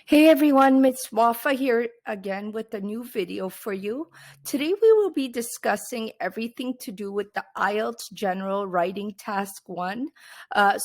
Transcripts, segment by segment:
Hey everyone, Miss Wafa here again with a new video for you. Today we will be discussing everything to do with the IELTS General Writing Task 1.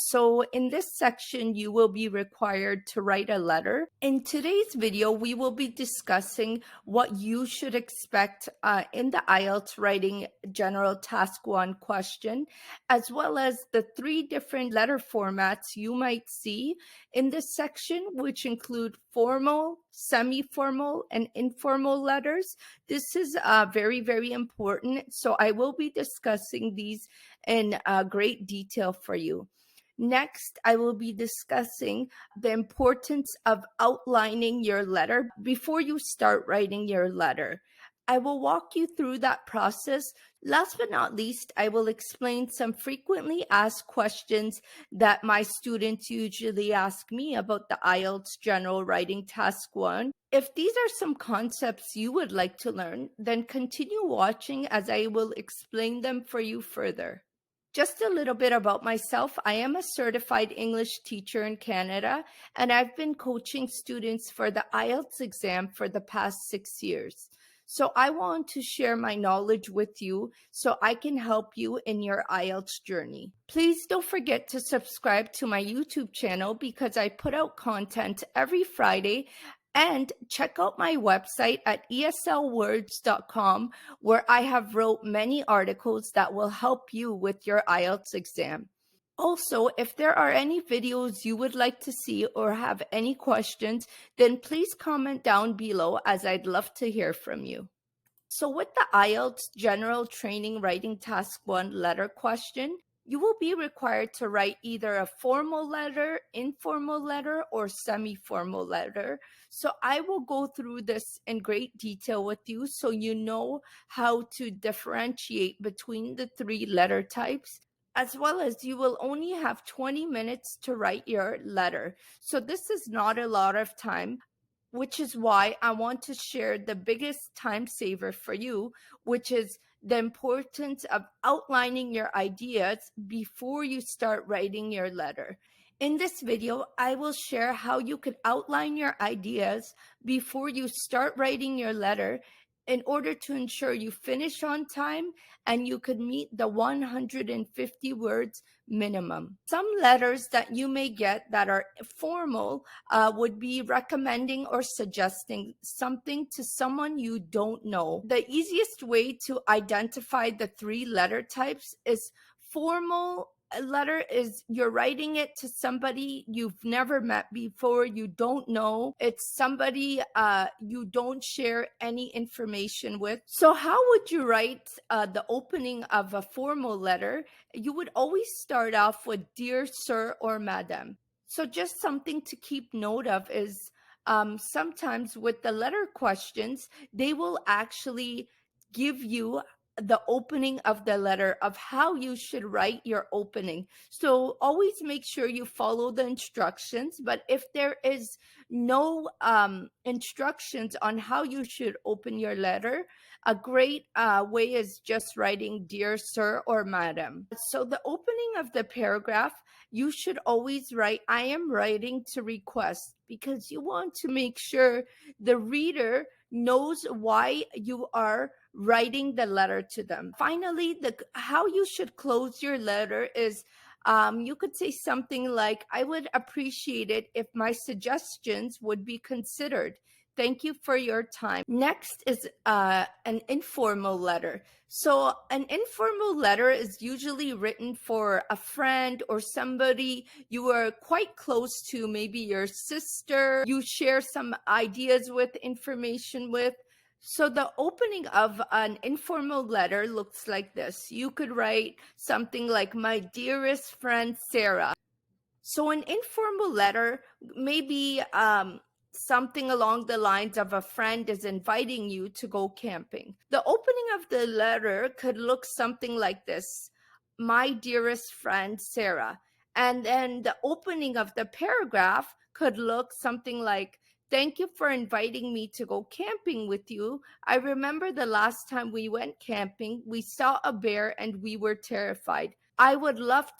So in this section, you will be required to write a letter. In today's video, we will be discussing what you should expect in the IELTS Writing General Task 1 question, as well as the 3 different letter formats you might see in this section, which include formal, semi-formal, and informal letters. This is very, very important. So I will be discussing these in great detail for you. Next, I will be discussing the importance of outlining your letter before you start writing your letter. I will walk you through that process. Last but not least, I will explain some frequently asked questions that my students usually ask me about the IELTS General Writing Task 1. If these are some concepts you would like to learn, then continue watching as I will explain them for you further. Just a little bit about myself. I am a certified English teacher in Canada, and I've been coaching students for the IELTS exam for the past 6 years. So I want to share my knowledge with you so I can help you in your IELTS journey. Please don't forget to subscribe to my YouTube channel because I put out content every Friday. And check out my website at eslwords.com, where I have wrote many articles that will help you with your IELTS exam. Also, if there are any videos you would like to see or have any questions, then please comment down below as I'd love to hear from you. So with the IELTS General Training Writing Task 1 letter question, you will be required to write either a formal letter, informal letter, or semi-formal letter. So I will go through this in great detail with you so you know how to differentiate between the 3 letter types, as well as you will only have 20 minutes to write your letter. So this is not a lot of time, which is why I want to share the biggest time saver for you, which is the importance of outlining your ideas before you start writing your letter. In this video, I will share how you could outline your ideas before you start writing your letter in order to ensure you finish on time and you could meet the 150 words minimum. Some letters that you may get that are formal would be recommending or suggesting something to someone you don't know. The easiest way to identify the 3 letter types is formal. A letter is you're writing it to somebody you've never met before, you don't know. It's somebody you don't share any information with. So how would you write the opening of a formal letter? You would always start off with "Dear Sir" or "Madam." So just something to keep note of is sometimes with the letter questions, they will actually give you the opening of the letter of how you should write your opening. So always make sure you follow the instructions. But if there is no instructions on how you should open your letter, a great way is just writing "Dear Sir" or "Madam." So the opening of the paragraph, you should always write, "I am writing to request," because you want to make sure the reader knows why you are writing the letter to them. Finally, how you should close your letter is you could say something like, "I would appreciate it if my suggestions would be considered. Thank you for your time." Next is an informal letter. So an informal letter is usually written for a friend or somebody you are quite close to, maybe your sister, you share some ideas with, information with. So the opening of an informal letter looks like this. You could write something like, "My dearest friend, Sarah." So an informal letter may be something along the lines of a friend is inviting you to go camping. The opening of the letter could look something like this: "My dearest friend, Sarah." And then the opening of the paragraph could look something like, "Thank you for inviting me to go camping with you. I remember the last time we went camping, we saw a bear and we were terrified. I would love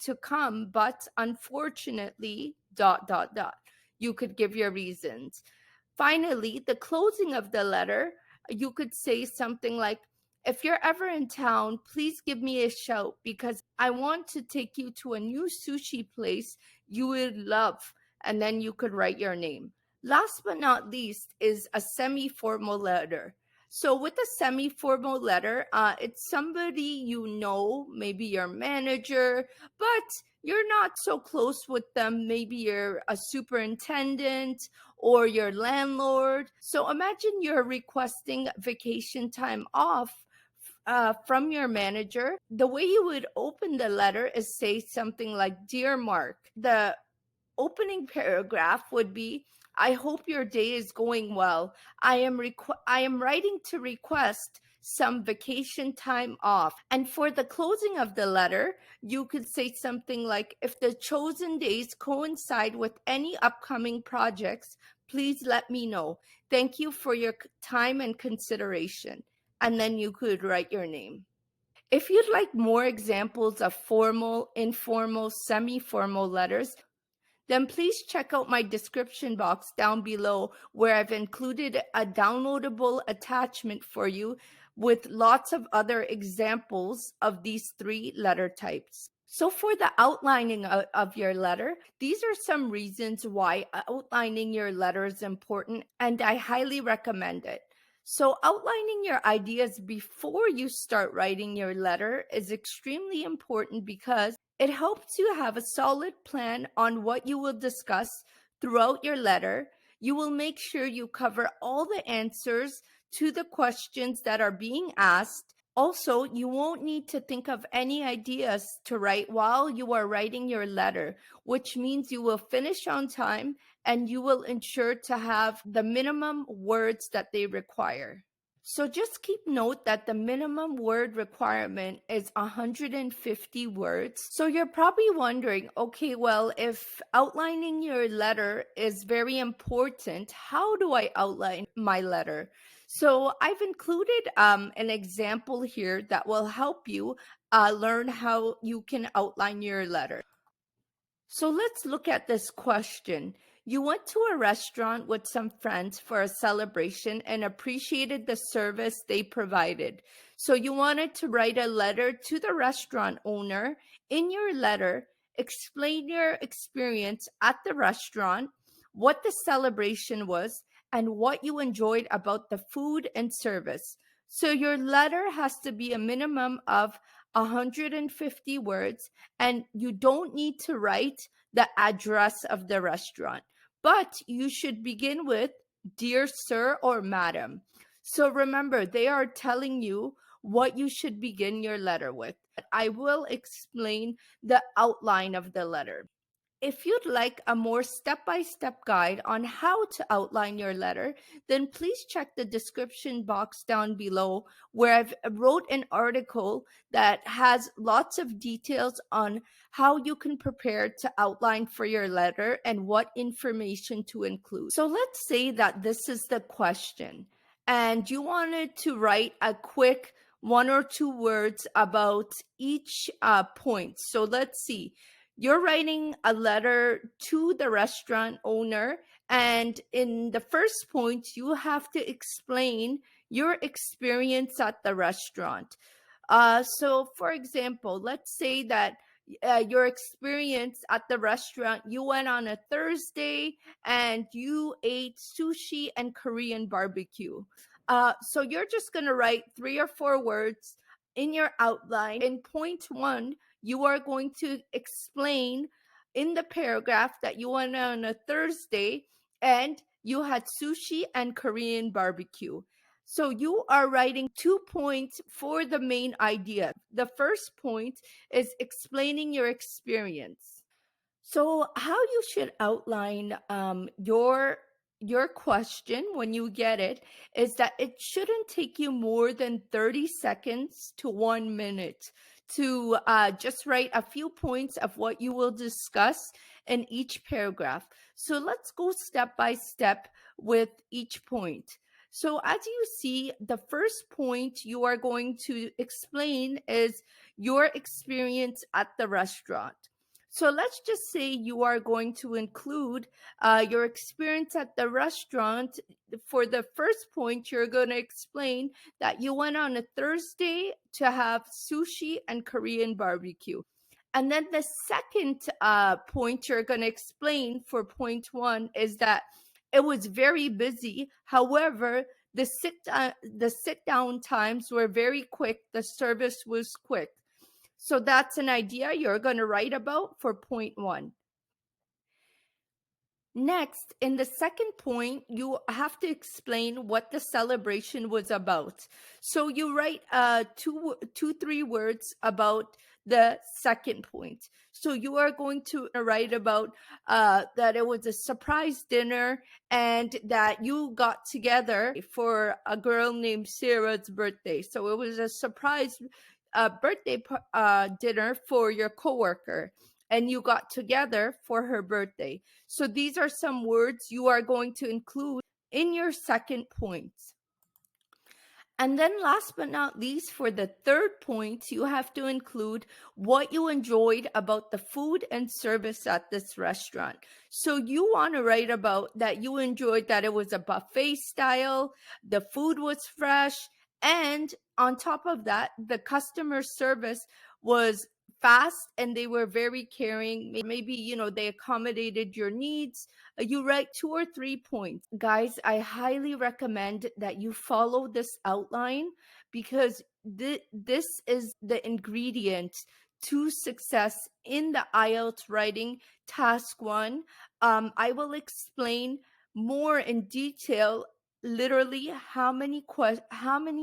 to come, but unfortunately, ... you could give your reasons. Finally, the closing of the letter, you could say something like, if you're ever in town, please give me a shout because I want to take you to a new sushi place you would love. And then you could write your name. Last but not least is a semi-formal letter. So with a semi-formal letter, it's somebody you know, maybe your manager, but you're not so close with them. Maybe you're a superintendent or your landlord. So imagine you're requesting vacation time off from your manager. The way you would open the letter is say something like, Dear Mark. The opening paragraph would be, I hope your day is going well. I am writing to request some vacation time off. And for the closing of the letter, you could say something like, if the chosen days coincide with any upcoming projects, please let me know. Thank you for your time and consideration. And then you could write your name. If you'd like more examples of formal, informal, semi-formal letters, then please check out my description box down below where I've included a downloadable attachment for you with lots of other examples of these 3 letter types. So for the outlining of your letter, these are some reasons why outlining your letter is important, and I highly recommend it. So outlining your ideas before you start writing your letter is extremely important because it helps you have a solid plan on what you will discuss throughout your letter. You will make sure you cover all the answers to the questions that are being asked. Also, you won't need to think of any ideas to write while you are writing your letter, which means you will finish on time and you will ensure to have the minimum words that they require. So just keep note that the minimum word requirement is 150 words. So you're probably wondering, okay, well, if outlining your letter is very important, how do I outline my letter? So I've included an example here that will help you learn how you can outline your letter. So let's look at this question. You went to a restaurant with some friends for a celebration and appreciated the service they provided. So you wanted to write a letter to the restaurant owner. In your letter, explain your experience at the restaurant, what the celebration was, and what you enjoyed about the food and service. So your letter has to be a minimum of 150 words, and you don't need to write the address of the restaurant, but you should begin with Dear Sir or Madam. So remember, they are telling you what you should begin your letter with. I will explain the outline of the letter. If you'd like a more step-by-step guide on how to outline your letter, then please check the description box down below where I've wrote an article that has lots of details on how you can prepare to outline for your letter and what information to include. So let's say that this is the question and you wanted to write a quick 1 or 2 words about each point. So let's see. You're writing a letter to the restaurant owner, and in the first point, you have to explain your experience at the restaurant. So, for example, let's say that your experience at the restaurant, you went on a Thursday and you ate sushi and Korean barbecue. So you're just going to write 3 or 4 words in your outline. In point 1, you are going to explain in the paragraph that you went on a Thursday and you had sushi and Korean barbecue. So you are writing 2 points for the main idea. The first point is explaining your experience. So how you should outline your question when you get it is that it shouldn't take you more than 30 seconds to 1 minute to just write a few points of what you will discuss in each paragraph. So let's go step by step with each point. So as you see, the first point you are going to explain is your experience at the restaurant. So let's just say you are going to include your experience at the restaurant. For the first point, you're going to explain that you went on a Thursday to have sushi and Korean barbecue. And then the second point you're going to explain for point one is that it was very busy. However, the sit down times were very quick. The service was quick. So that's an idea you're going to write about for point one. Next, in the second point, you have to explain what the celebration was about. So you write three words about the second point. So you are going to write about that it was a surprise dinner and that you got together for a girl named Sarah's birthday. So it was a surprise birthday dinner for your coworker, and you got together for her birthday. So these are some words you are going to include in your second point. And then last but not least, for the third point, you have to include what you enjoyed about the food and service at this restaurant. So you want to write about that you enjoyed that it was a buffet style, the food was fresh, and on top of that, the customer service was fast and they were very caring. Maybe, they accommodated your needs. You write 2 or 3 points. Guys, I highly recommend that you follow this outline because this is the ingredient to success in the IELTS writing task 1. I will explain more in detail literally how many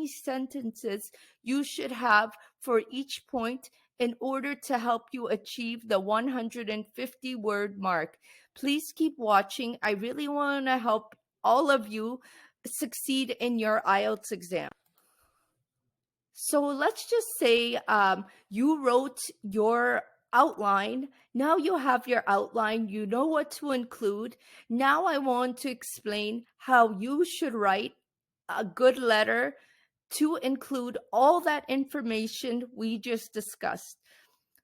sentences you should have for each point in order to help you achieve the 150 word mark. Please keep watching. I really want to help all of you succeed in your IELTS exam. So let's just say you wrote your outline. Now you have your outline. You know what to include. Now I want to explain how you should write a good letter to include all that information we just discussed.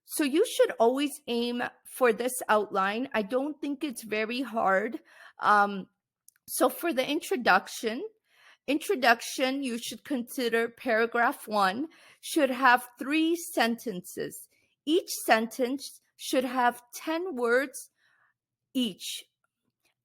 So you should always aim for this outline. I don't think it's very hard. So for the introduction, you should consider paragraph 1 should have 3 sentences. Each sentence should have 10 words each.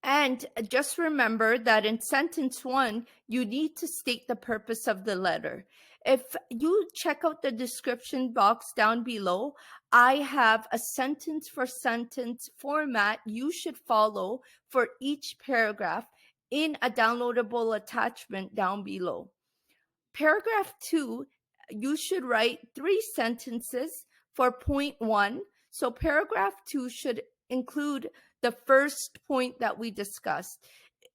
And just remember that in sentence 1, you need to state the purpose of the letter. If you check out the description box down below, I have a sentence for sentence format you should follow for each paragraph in a downloadable attachment down below. Paragraph 2, you should write 3 sentences for point 1. So paragraph 2 should include the first point that we discussed.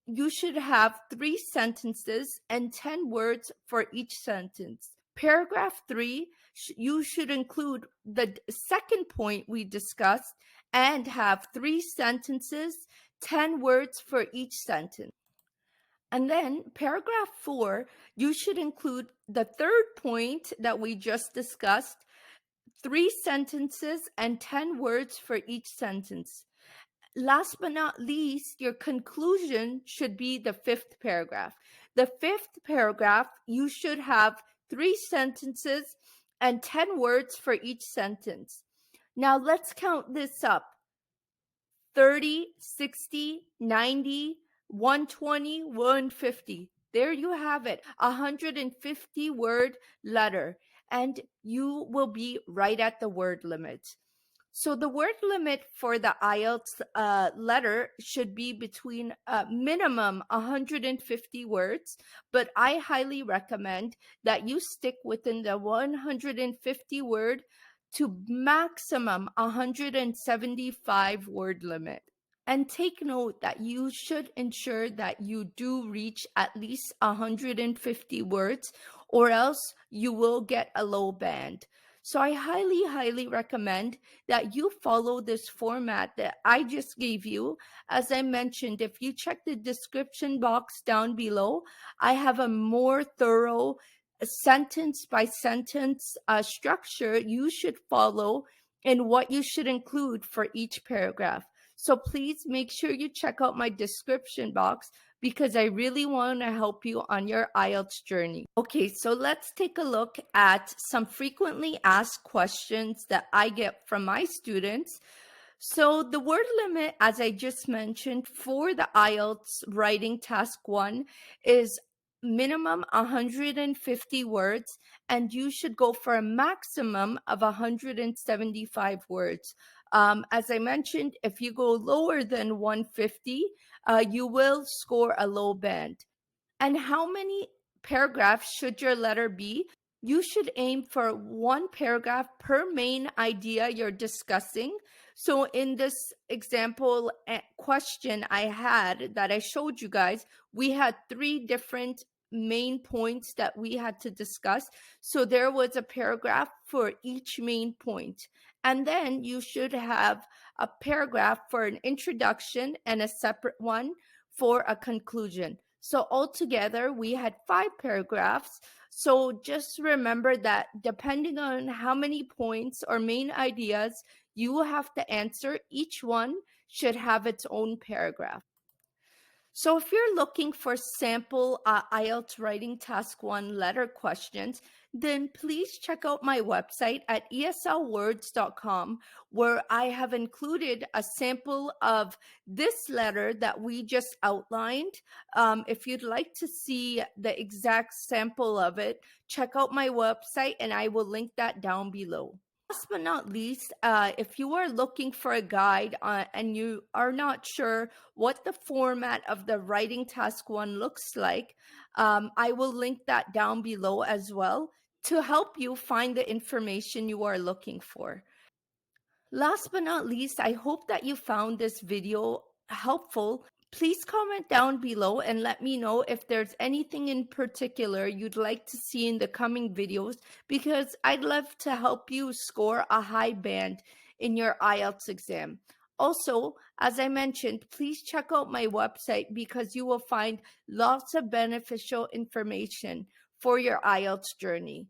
You should have 3 sentences and 10 words for each sentence. Paragraph 3, you should include the second point we discussed and have 3 sentences, 10 words for each sentence. And then paragraph 4, you should include the third point that we just discussed, 3 sentences and 10 words for each sentence. Last but not least, your conclusion should be the 5th paragraph. The 5th paragraph, you should have 3 sentences and 10 words for each sentence. Now let's count this up. 30, 60, 90, 120, 150. There you have it, 150 word letter, and you will be right at the word limit. So the word limit for the IELTS letter should be between minimum 150 words, but I highly recommend that you stick within the 150 word to maximum 175 word limit. And take note that you should ensure that you do reach at least 150 words, or else you will get a low band. So I highly, highly recommend that you follow this format that I just gave you. As I mentioned, if you check the description box down below, I have a more thorough sentence by sentence structure you should follow and what you should include for each paragraph. So please make sure you check out my description box because I really want to help you on your IELTS journey. Okay, so let's take a look at some frequently asked questions that I get from my students. So the word limit, as I just mentioned, for the IELTS Writing Task 1 is minimum 150 words, and you should go for a maximum of 175 words. As I mentioned, if you go lower than 150, you will score a low band. And how many paragraphs should your letter be? You should aim for one paragraph per main idea you're discussing. So in this example question I had that I showed you guys, we had 3 different main points that we had to discuss. So there was a paragraph for each main point. And then you should have a paragraph for an introduction and a separate one for a conclusion. So altogether, we had 5 paragraphs. So just remember that depending on how many points or main ideas you will have to answer, each one should have its own paragraph. So if you're looking for sample IELTS Writing Task 1 letter questions, then please check out my website at eslwords.com, where I have included a sample of this letter that we just outlined. If you'd like to see the exact sample of it, check out my website and I will link that down below. Last but not least, if you are looking for a guide and you are not sure what the format of the Writing Task 1 looks like, I will link that down below as well to help you find the information you are looking for. Last but not least, I hope that you found this video helpful. Please comment down below and let me know if there's anything in particular you'd like to see in the coming videos, because I'd love to help you score a high band in your IELTS exam. Also, as I mentioned, please check out my website because you will find lots of beneficial information for your IELTS journey.